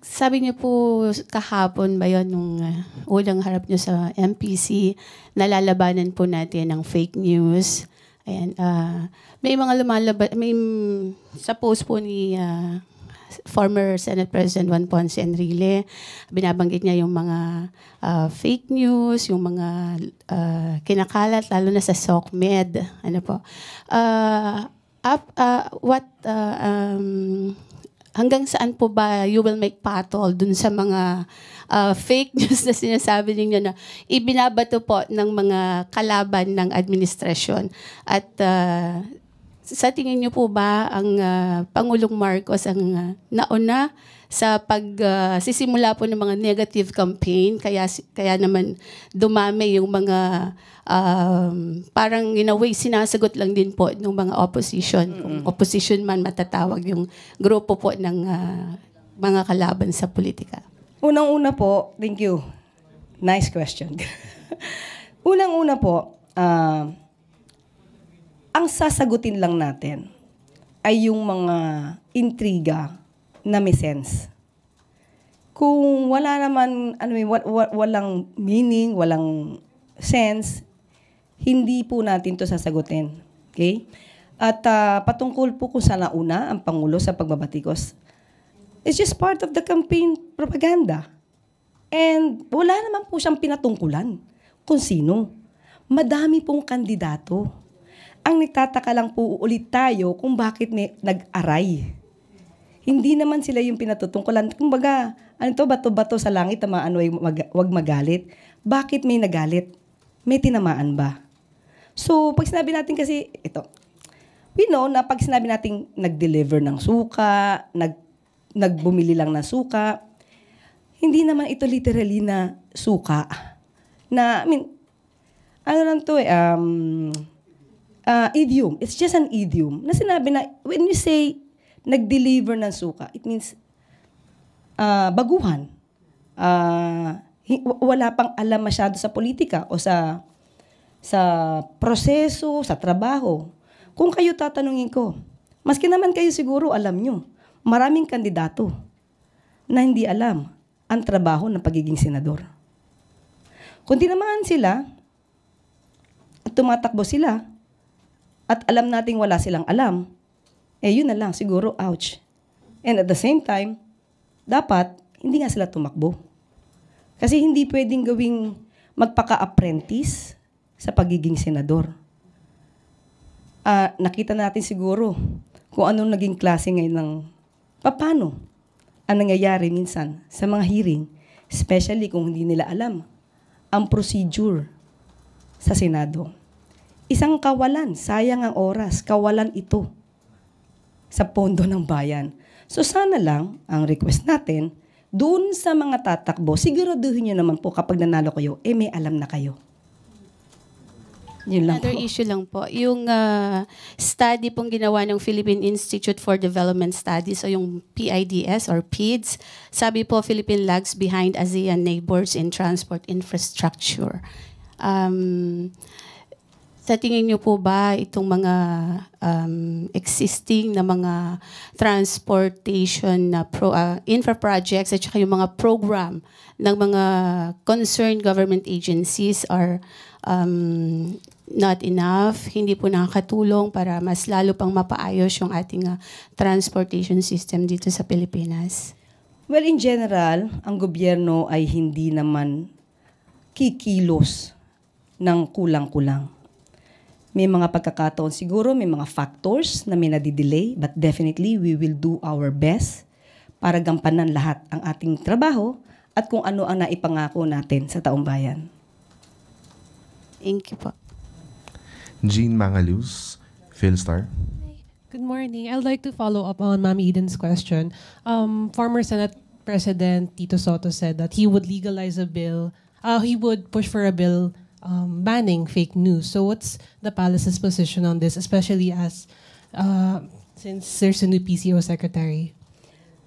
Sabi niyo po kahapon ba yun nung unang harap niyo sa MPC, nalalabanan po natin ang fake news. Ayan, may mga sa post po ni former Senate President Juan Ponce Enrile, binabanggit niya yung mga fake news, yung mga kinakalat, lalo na sa SOCMED. Ano po? Hanggang saan po ba you will make patol dun sa mga fake news na sinasabi ninyo na ibinabato po ng mga kalaban ng administrasyon? At sa tingin niyo po ba ang Pangulong Marcos ang nauna sa sisimula po ng mga negative campaign, kaya naman dumami yung mga parang in a way sinasagot lang din po ng mga opposition, kung opposition man matatawag yung grupo po ng mga kalaban sa politika? Unang-una po, thank you. Nice question. Unang-una po, ang sasagutin lang natin ay yung mga intriga na may sense. Kung wala naman, walang meaning, walang sense, hindi po natin to sasagutin. Okay? At patungkol po kung saan nauna ang Pangulo sa pagbabatikos, it's just part of the campaign propaganda. And wala naman po siyang pinatungkulan kung sino. Madami pong kandidato. Ang nagtataka lang po ulit tayo kung bakit may nag-aray. Hindi naman sila yung pinatutungkulan. Kumbaga, bato-bato sa langit, tamaan, wag magalit. Bakit may nagalit? May tinamaan ba? So, pag sinabi natin kasi, we know na pag sinabi natin nag-deliver ng suka, nagbumili lang ng suka, hindi naman ito literally na suka. Na, idiom. It's just an idiom. Na sinabi na, when you say nag-deliver ng suka, it means baguhan. Wala pang alam masyado sa politika o sa proseso, sa trabaho. Kung kayo tatanungin ko, maski naman kayo siguro alam nyo, maraming kandidato na hindi alam ang trabaho ng pagiging senador. Kung tinamaan sila, at tumatakbo sila, at alam nating wala silang alam, yun na lang, siguro, ouch. And at the same time, dapat, hindi nga sila tumakbo. Kasi hindi pwedeng gawing magpaka-apprentice sa pagiging senador. Nakita natin siguro kung anong naging klase ngayon ng paano ang nangyayari minsan sa mga hearing, especially kung hindi nila alam ang procedure sa Senado. Isang kawalan, sayang ang oras, kawalan ito sa pondo ng bayan. So sana lang, ang request natin, doon sa mga tatakbo, siguraduhin nyo naman po kapag nanalo kayo, may alam na kayo. Yun lang Another po. issue lang po, yung study pong ginawa ng Philippine Institute for Development Studies o yung PIDS or PIDS, sabi po Philippine lags behind ASEAN neighbors in transport infrastructure. Sa tingin niyo po ba itong mga existing na mga transportation na infra projects at saka yung mga program ng mga concerned government agencies are not enough, hindi po nakakatulong para mas lalo pang mapaayos yung ating transportation system dito sa Pilipinas? Well, in general, ang gobyerno ay hindi naman kikilos ng kulang-kulang. May mga pagkakataon siguro, may mga factors na may nadidelay, but definitely we will do our best para gampanan lahat ang ating trabaho at kung ano ang naipangako natin sa taong bayan. Thank you po. Jean Mangaluz, Philstar. Good morning. I'd like to follow up on Ma'am Eden's question. Former Senate President Tito Soto said that he would legalize a bill, he would push for a bill banning fake news. So what's the palace's position on this, especially as since there's a new PCO secretary?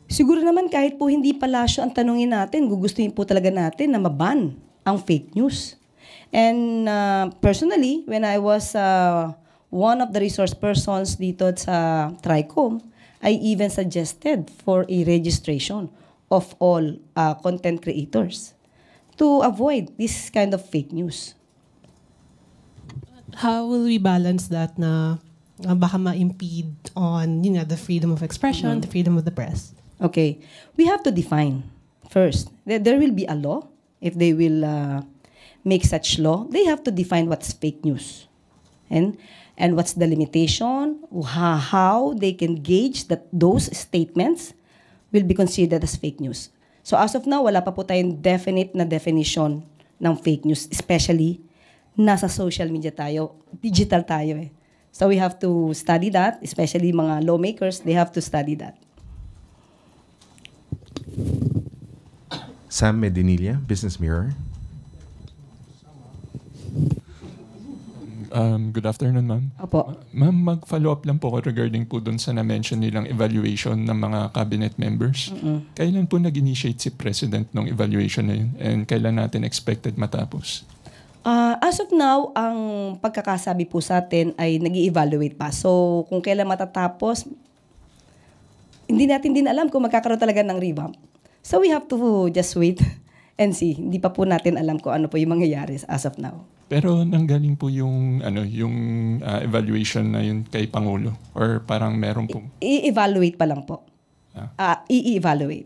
Siguro naman kahit po hindi palasyo ang tanungin natin, gugustuhin po talaga natin na maban ang fake news. And personally, when I was one of the resource persons dito sa TRICOM, I even suggested for a registration of all content creators to avoid this kind of fake news. How will we balance that na baka ma-impede on the freedom of expression, the freedom of the press? Okay, we have to define first. There will be a law. If they will make such law, they have to define what's fake news. And what's the limitation, how they can gauge that those statements will be considered as fake news. So as of now, wala pa po tayong definite na definition ng fake news, especially nasa social media tayo, digital tayo eh. So we have to study that, especially mga lawmakers, they have to study that. Sam Medinilla, Business Mirror. Good afternoon, ma'am. Opo. Ma'am, mag-follow up lang po ko regarding po dun sa na-mention nilang evaluation ng mga cabinet members. Kailan po nag-initiate si President ng evaluation na yun? And kailan natin expected matapos? As of now, ang pagkakasabi po sa atin ay nag-i-evaluate pa. So, kung kailan matatapos, hindi natin din alam kung magkakaroon talaga ng revamp. So, we have to just wait and see. Hindi pa po natin alam kung ano po yung mangyayari as of now. Pero nanggaling po yung evaluation na yun kay Pangulo or parang meron po I-evaluate pa lang po. I-evaluate.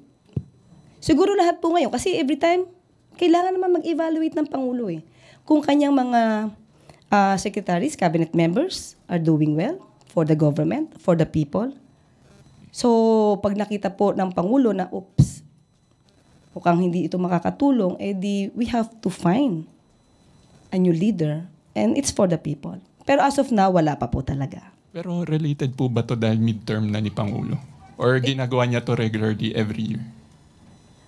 Siguro lahat po ngayon kasi every time kailangan naman mag-evaluate ng Pangulo eh. Kung kanyang mga secretaries, cabinet members are doing well for the government, for the people. So, pag nakita po ng Pangulo na oops, mukhang hindi ito makakatulong, we have to find a new leader, and it's for the people. Pero as of now, wala pa po talaga. Pero related po ba to dahil midterm na ni Pangulo? Or ginagawa niya to regularly every year?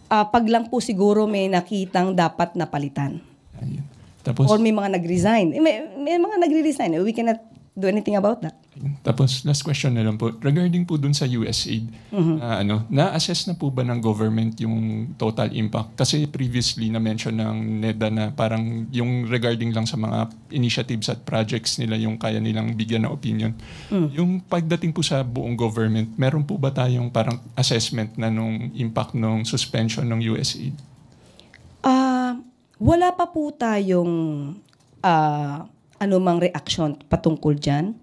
Pag lang po siguro may nakitang dapat na palitan. Ayun. Tapos, Or may mga nag-resign. May mga nagre-resign. We cannot do anything about that. tapos last question na lang po. Regarding po dun sa USAID, na-assess na po ba ng government yung total impact? Kasi previously na-mention ng NEDA na parang yung regarding lang sa mga initiatives at projects nila yung kaya nilang bigyan ng opinion. Yung pagdating po sa buong government, meron po ba tayong parang assessment na nung impact nung suspension ng USAID? Wala pa po tayong anumang reaction patungkol dyan.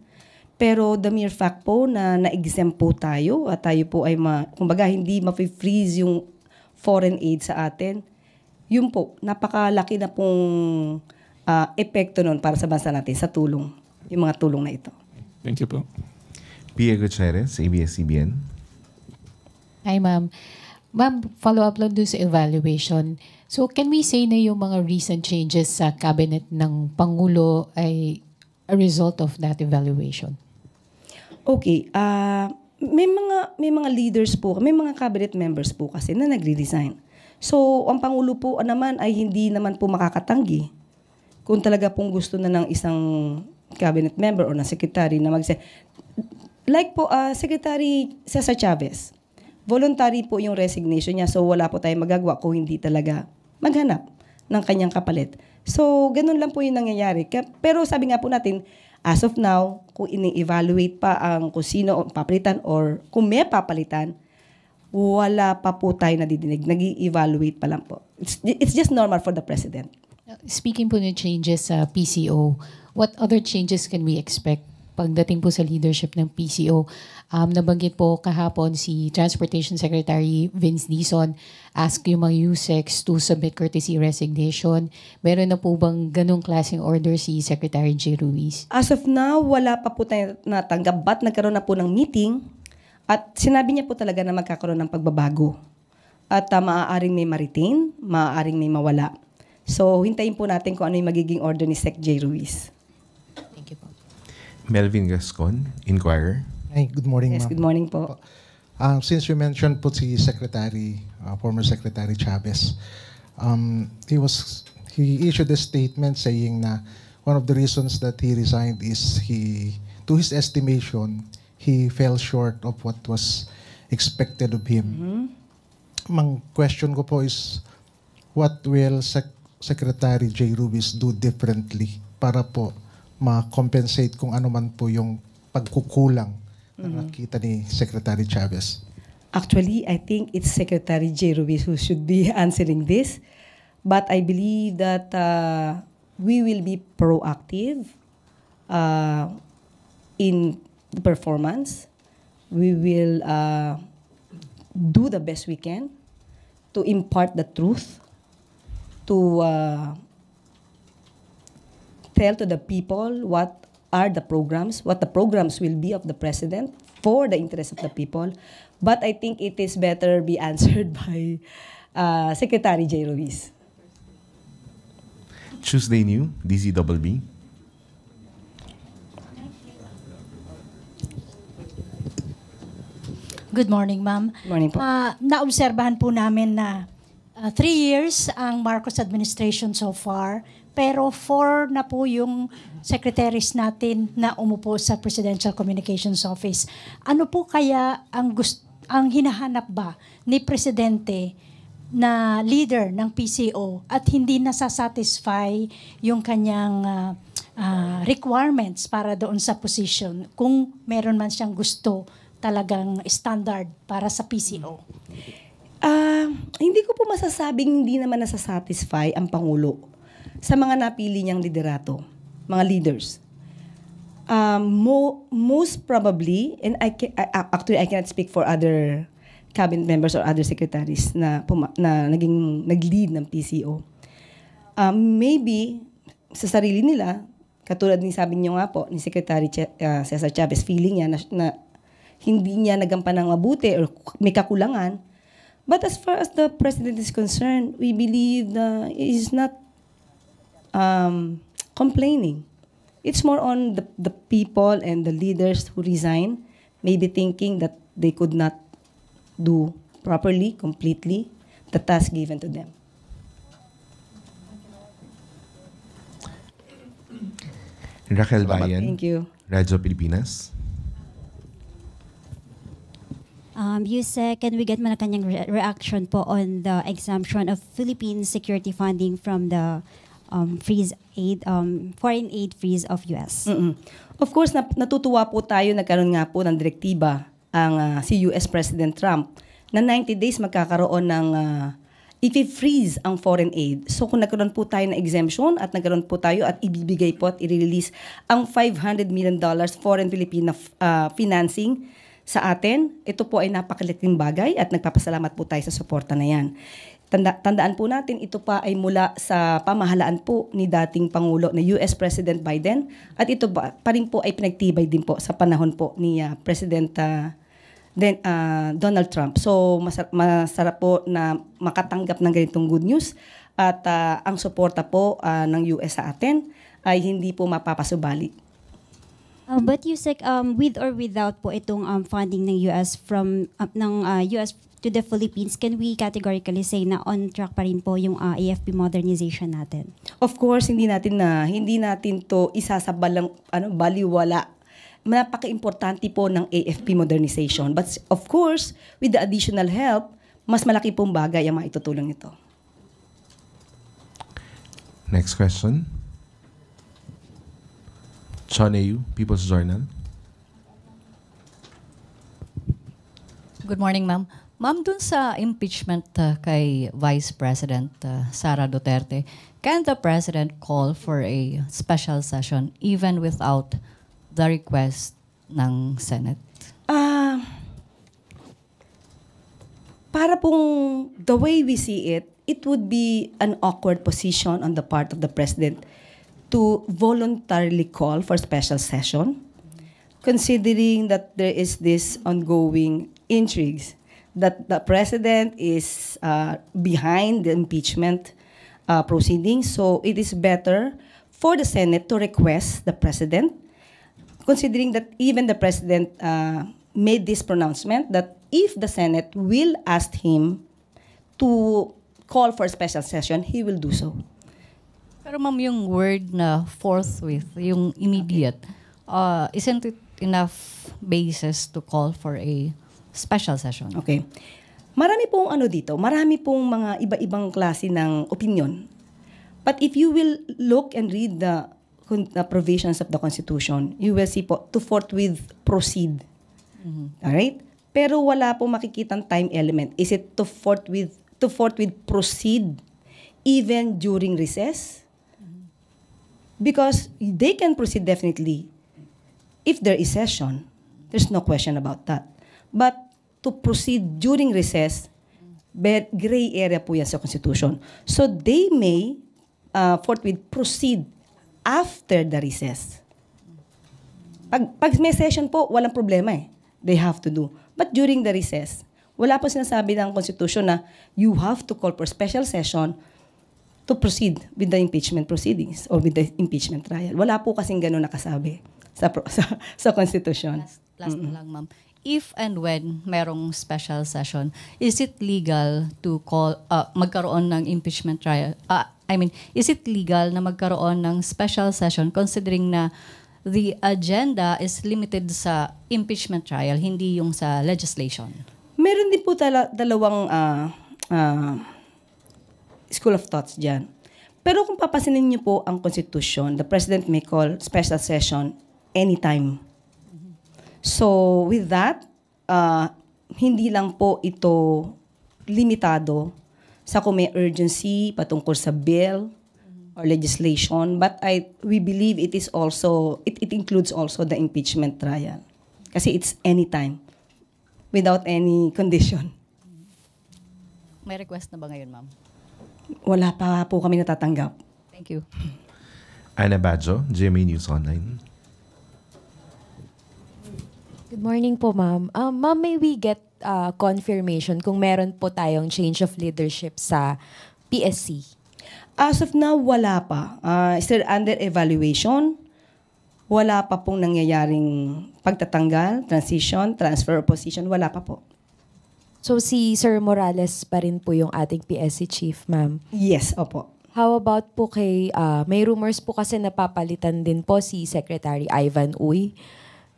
Pero the mere fact po na na-exempt po tayo at tayo po ay kumbaga hindi ma-freeze yung foreign aid sa atin, yun po, napakalaki na pong epekto nun para sa bansa natin sa tulong, yung mga tulong na ito. Thank you po. Pia Gutierrez, ABS-CBN. Hi, ma'am. Ma'am, follow-up lang dun sa evaluation. So, can we say na yung mga recent changes sa cabinet ng Pangulo ay a result of that evaluation? Okay, may mga leaders po, may mga cabinet members po kasi na nagre-resign. So, ang Pangulo po naman ay hindi naman po makakatanggi kung talaga pong gusto na ng isang cabinet member o ng secretary na like po, Secretary Cesar Chavez, voluntary po yung resignation niya, so wala po tayong magagawa kung hindi talaga maghanap ng kanyang kapalit. So, ganun lang po yung nangyayari. Pero sabi nga po natin, as of now, kung ini-evaluate pa kung sino papalitan or kung may papalitan, wala pa po tayo nadidinig. Nag-i-evaluate pa lang po. It's just normal for the President. Speaking po ng changes sa PCO, what other changes can we expect pagdating po sa leadership ng PCO? Nabanggit po kahapon si Transportation Secretary Vince Dizon ask yung mga USECs to submit courtesy resignation. Meron na po bang ganong klaseng order si Secretary J. Ruiz? As of now, wala pa po tayo natanggap but nagkaroon na po ng meeting at sinabi niya po talaga na magkakaroon ng pagbabago. At maaaring may ma-retain, maaaring may mawala. So, hintayin po natin kung ano yung magiging order ni Sec. J. Ruiz. Thank you po. Melvin Gascon, Inquirer. Hi, good morning, Yes, ma'am. good morning po. Since you mentioned po si Secretary, former Secretary Chavez, he issued a statement saying na one of the reasons that he resigned is to his estimation, he fell short of what was expected of him. Mang question ko po is, what will Secretary J. Ruiz do differently para po ma-compensate kung ano man po yung pagkukulang na nakita ni Secretary Chavez? Actually, I think it's Secretary J. Ruiz who should be answering this. But I believe that we will be proactive in the performance. We will do the best we can to impart the truth, to tell to the people what are the programs, what the programs will be of the President for the interest of the people. But I think it is better be answered by Secretary J. Ruiz. Tuesday New, DZBB. Good morning, ma'am. Morning po. Naobserbahan po namin na 3 years ang Marcos administration so far, pero 4 na po yung secretaries natin na umupo sa Presidential Communications Office. Ano po kaya ang hinahanap ba ni Presidente na leader ng PCO at hindi nasasatisfy yung kanyang requirements para doon sa position kung meron man siyang gusto talagang standard para sa PCO? Hindi ko po masasabing hindi naman nasasatisfy ang Pangulo sa mga napili niyang liderato, mga leaders. Most probably, and actually I cannot speak for other cabinet members or other secretaries na nag-lead ng PCO. Maybe sa sarili nila, katulad ni sabi niyo nga po ni Secretary Cesar Chavez, feeling niya na hindi niya nagampan ng mabuti or may kakulangan. But as far as the President is concerned, we believe that he is not complaining. It's more on the people and the leaders who resign, maybe thinking that they could not do properly, completely, the task given to them. Raquel Bayan, Thank you. Radyo Pilipinas. Yusek, can we get man kanyang reaction po on the exemption of Philippine security funding from the foreign aid freeze of US? Of course, natutuwa po tayo, nagkaroon nga po ng direktiba ang si US President Trump na 90 days magkakaroon ng i-freeze ang foreign aid. So kung nagkaroon po tayo ng exemption at nagkaroon po tayo at ibibigay po at i-release ang $500 million foreign Filipino financing sa atin, ito po ay napakalaking bagay at nagpapasalamat po tayo sa suporta na yan. Tandaan po natin, ito pa ay mula sa pamahalaan po ni dating Pangulo na US President Biden at ito pa rin po ay pinagtibay din po sa panahon po ni President Donald Trump. So masarap po na makatanggap ng ganitong good news at ang suporta po ng US sa atin ay hindi po mapapasubali. But Yusek, with or without po itong funding ng US from US to the Philippines, can we categorically say na on track pa rin po yung AFP modernization natin? Of course, hindi natin to isasabalang baliwala. Napaka-importante po ng AFP modernization. But of course, with the additional help, mas malaki pong bagay ang maitutulong ito. Next question. Choneyu, People's Journal. Good morning, ma'am. Ma'am, dun sa impeachment kay Vice President Sara Duterte, can the President call for a special session even without the request ng Senate? Para pong the way we see it, it would be an awkward position on the part of the President to voluntarily call for special session, considering that there is this ongoing intrigues that the President is behind the impeachment proceedings. So it is better for the Senate to request the President, considering that even the President made this pronouncement that if the Senate will ask him to call for a special session, he will do so. Pero ma'am, yung word na forthwith, yung immediate, isn't it enough basis to call for a special session? Okay. Marami pong marami pong mga iba-ibang klase ng opinion. But if you will look and read the provisions of the Constitution, you will see po, to forthwith proceed. All right? Pero wala po makikitang time element. Is it to forthwith proceed even during recess? Because they can proceed definitely if there is session. There's no question about that. But to proceed during recess, gray area po yan sa Constitution. So they may forthwith proceed after the recess. Pag may session po, walang problema eh. They have to do. But during the recess, wala po sinasabi ng Constitution na you have to call for special session to proceed with the impeachment proceedings or with the impeachment trial. Wala po kasing gano'n nakasabi sa Constitution. Last na lang, ma'am. If and when merong special session, is it legal to call, magkaroon ng impeachment trial? Is it legal na magkaroon ng special session considering na the agenda is limited sa impeachment trial, hindi yung sa legislation? Meron din po dalawang school of thoughts dyan. Pero kung papasinin niyo po ang Constitution, the President may call special session anytime. So with that, hindi lang po ito limitado sa kung may urgency patungkol sa bill or legislation, but we believe it is also it includes also the impeachment trial. Kasi it's anytime without any condition. May request na ba ngayon, ma'am? Wala pa po kami natatanggap. Thank you. Ana Badjo, GMA News Online. Good morning po, ma'am. Ma'am, may we get confirmation kung meron po tayong change of leadership sa PSC? As of now, wala pa. Still under evaluation. Wala pa pong nangyayaring pagtatanggal, transition, transfer of position. Wala pa po. So si Sir Morales pa rin po yung ating PSC chief, ma'am? Yes, opo. How about po kay, may rumors po kasi napapalitan din po si Secretary Ivan Uy.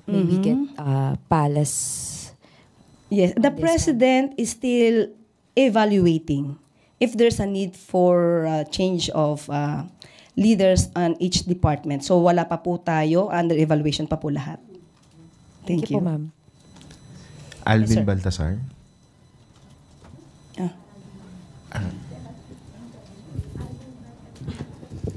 Maybe get palace. Yes, the president is still evaluating if there's a need for change of leaders on each department. So wala pa po tayo, under evaluation pa po lahat. Thank you. Po, ma'am. Alvin Yes, Baltasar.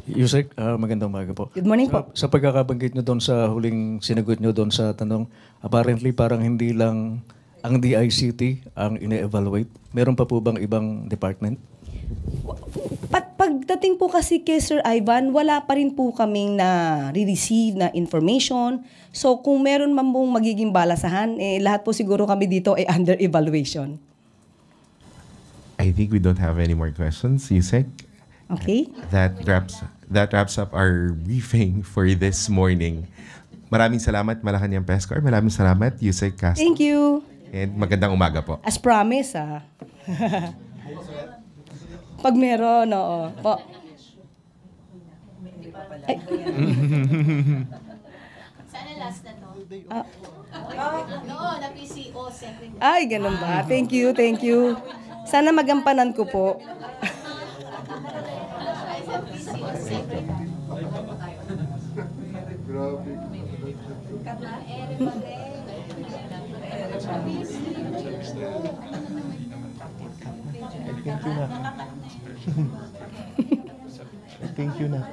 Yusek, magandang umaga po. Good morning po. Sa pagkakabanggit nyo doon sa huling sinagot nyo doon sa tanong, apparently parang hindi lang ang DICT ang ine-evaluate. Meron pa po bang ibang department? Pagdating po kasi kay Sir Ivan, wala pa rin po kaming na-receive na information. So kung meron man pong magiging balasahan, lahat po siguro kami dito ay under evaluation. I think we don't have any more questions. Yusek? Okay. That wraps up our briefing for this morning. Maraming salamat, Malacanang Pescar. Maraming salamat, Yusek Castro. Thank you. And magandang umaga po. As promised, Pag meron, oo. Po. Sana last na to. Oo, na PCO secretary. Ay, ganun ba? Thank you, thank you. Sana magampanan ko po. Thank you na.